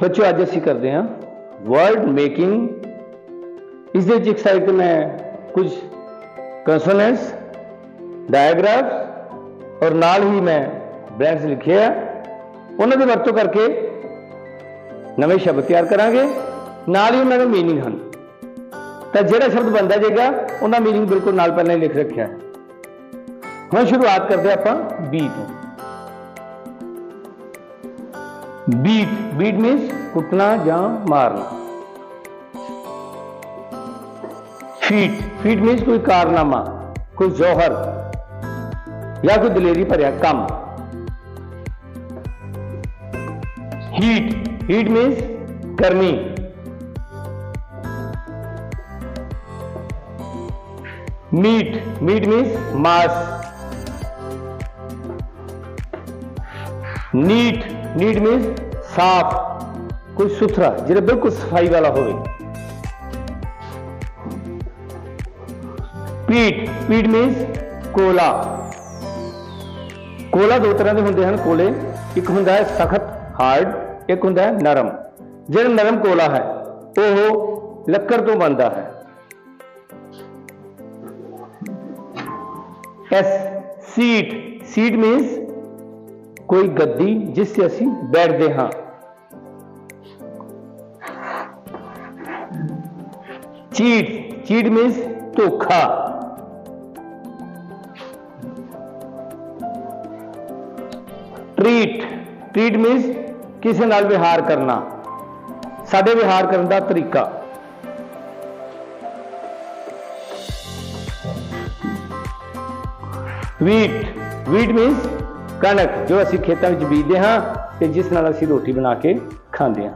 बच्चों अज असी करते हैं वर्ड मेकिंग। इस एक साइड मैं कुछ कंसोनेंट्स डायग्राफ्स और नाल ही मैं ब्रैंड्स लिखे है, उन्होंने की वरतों करके नवे शब्द तैयार करांगे, नाल ही उन्होंने मीनिंग हैं। तो जोड़ा शब्द बनता जाएगा उन्होंने मीनिंग बिल्कुल नाल पहले ही लिख रखा है। हम शुरुआत करते हैं आप बी तो। बीट, बीट मीन्स कुटना या मारना। फीट, फीट मीन्स कोई कारनामा, कोई जौहर या कोई दलेरी भरिया काम। हीट, हीट मीन्स गर्मी। मीट, मीट मीन्स मांस। नीट, नीट मीन्स साफ, कोई सुथरा जो बिल्कुल सफाई वाला हो। पीट, पीट मीन्स कोला। कोला दो तरह के होंगे हैं कोले, एक होंगे है सख्त हार्ड, एक होंगे है नरम। जो नरम कोला है वह लक्कड़ तो बनता है। सीट, सीट मीन्स कोई गद्दी जिससे असी बैठते हाँ। चीट, चीट मीन्स धोखा। ट्रीट, ट्रीट मीन्स किसी नाल विहार करना, साडे विहार करने का तरीका। वीट, वीट मीन्स कणक जो असी खेतों में बीजते हाँ, जिस नाल असी रोटी बना के खाते हैं।